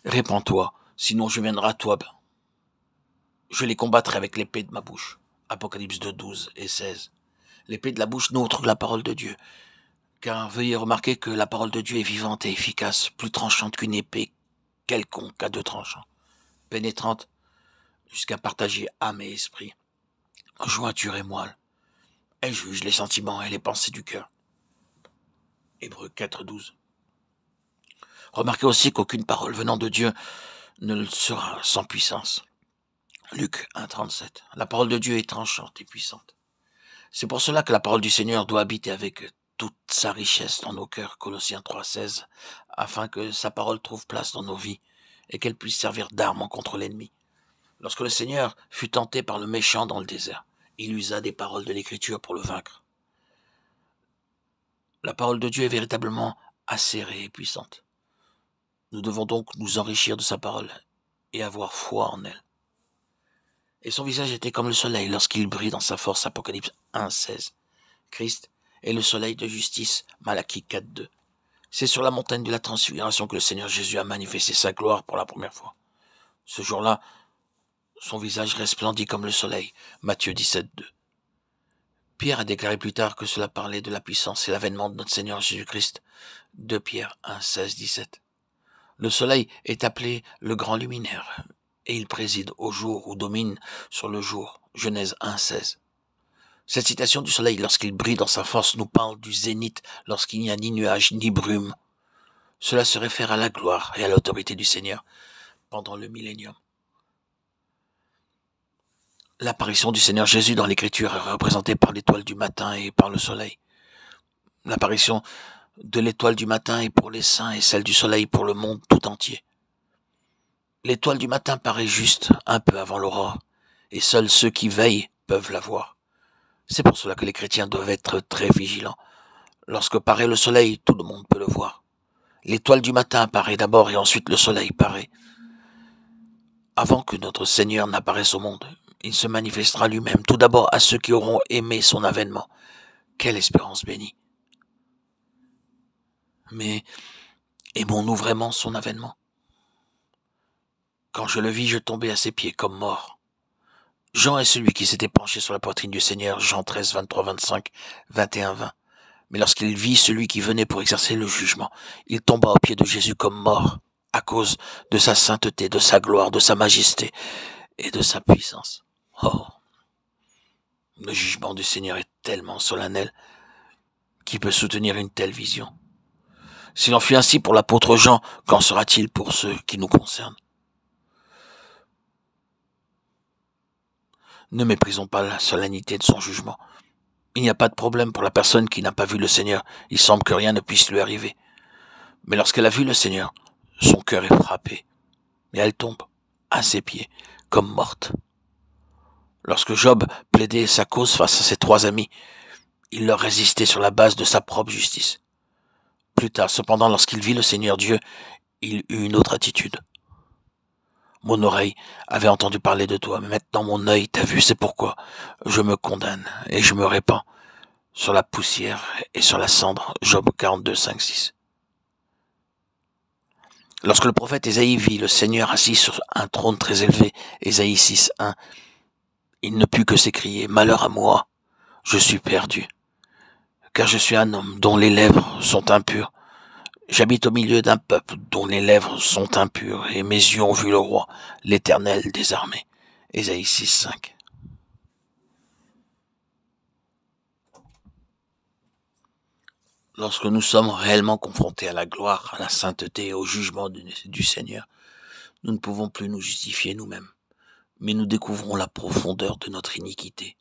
Répands-toi, sinon je viendrai à toi. Je les combattrai avec l'épée de ma bouche. Apocalypse 2, 12 et 16. L'épée de la bouche n'autre que la parole de Dieu. Car veuillez remarquer que la parole de Dieu est vivante et efficace, plus tranchante qu'une épée quelconque à deux tranchants, pénétrante jusqu'à partager âme et esprit, jointure et moelle. Elle juge les sentiments et les pensées du cœur. Hébreux 4, 12. Remarquez aussi qu'aucune parole venant de Dieu ne le sera sans puissance. Luc 1, 37. La parole de Dieu est tranchante et puissante. C'est pour cela que la parole du Seigneur doit habiter avec toute sa richesse dans nos cœurs, Colossiens 3, 16, afin que sa parole trouve place dans nos vies et qu'elle puisse servir d'arme contre l'ennemi. Lorsque le Seigneur fut tenté par le méchant dans le désert, il usa des paroles de l'Écriture pour le vaincre. La parole de Dieu est véritablement acérée et puissante. Nous devons donc nous enrichir de sa parole et avoir foi en elle. Et son visage était comme le soleil lorsqu'il brille dans sa force, Apocalypse 1, 16. Christ est le soleil de justice, Malachie 4, 2. C'est sur la montagne de la transfiguration que le Seigneur Jésus a manifesté sa gloire pour la première fois. Ce jour-là, son visage resplendit comme le soleil, Matthieu 17, 2. Pierre a déclaré plus tard que cela parlait de la puissance et l'avènement de notre Seigneur Jésus-Christ, 2 Pierre 1, 16, 17. Le soleil est appelé le grand luminaire, et il préside au jour ou domine sur le jour, Genèse 1, 16. Cette citation du soleil lorsqu'il brille dans sa force nous parle du zénith lorsqu'il n'y a ni nuage ni brume. Cela se réfère à la gloire et à l'autorité du Seigneur pendant le millénium. L'apparition du Seigneur Jésus dans l'Écriture est représentée par l'étoile du matin et par le soleil. L'apparition de l'étoile du matin est pour les saints et celle du soleil pour le monde tout entier. L'étoile du matin paraît juste un peu avant l'aurore, et seuls ceux qui veillent peuvent la voir. C'est pour cela que les chrétiens doivent être très vigilants. Lorsque paraît le soleil, tout le monde peut le voir. L'étoile du matin apparaît d'abord et ensuite le soleil paraît. Avant que notre Seigneur n'apparaisse au monde, il se manifestera lui-même, tout d'abord à ceux qui auront aimé son avènement. Quelle espérance bénie! Mais aimons-nous vraiment son avènement? Quand je le vis, je tombais à ses pieds comme mort. Jean est celui qui s'était penché sur la poitrine du Seigneur, Jean 13, 23, 25, 21, 20. Mais lorsqu'il vit celui qui venait pour exercer le jugement, il tomba aux pieds de Jésus comme mort, à cause de sa sainteté, de sa gloire, de sa majesté et de sa puissance. Oh! Le jugement du Seigneur est tellement solennel. Qui peut soutenir une telle vision? S'il en fut ainsi pour l'apôtre Jean, qu'en sera-t-il pour ceux qui nous concernent? Ne méprisons pas la solennité de son jugement. Il n'y a pas de problème pour la personne qui n'a pas vu le Seigneur. Il semble que rien ne puisse lui arriver. Mais lorsqu'elle a vu le Seigneur, son cœur est frappé. Et elle tombe à ses pieds, comme morte. Lorsque Job plaidait sa cause face à ses trois amis, il leur résistait sur la base de sa propre justice. Plus tard, cependant, lorsqu'il vit le Seigneur Dieu, il eut une autre attitude. Mon oreille avait entendu parler de toi, mais maintenant mon œil t'a vu, c'est pourquoi je me condamne et je me répands sur la poussière et sur la cendre. Job 42, 5, 6. Lorsque le prophète Ésaïe vit le Seigneur assis sur un trône très élevé, Ésaïe 6, 1, il ne put que s'écrier « Malheur à moi, je suis perdu, car je suis un homme dont les lèvres sont impures. J'habite au milieu d'un peuple dont les lèvres sont impures, et mes yeux ont vu le roi, l'Éternel des armées. » Ésaïe 6, 5. Lorsque nous sommes réellement confrontés à la gloire, à la sainteté et au jugement du Seigneur, nous ne pouvons plus nous justifier nous-mêmes, mais nous découvrons la profondeur de notre iniquité.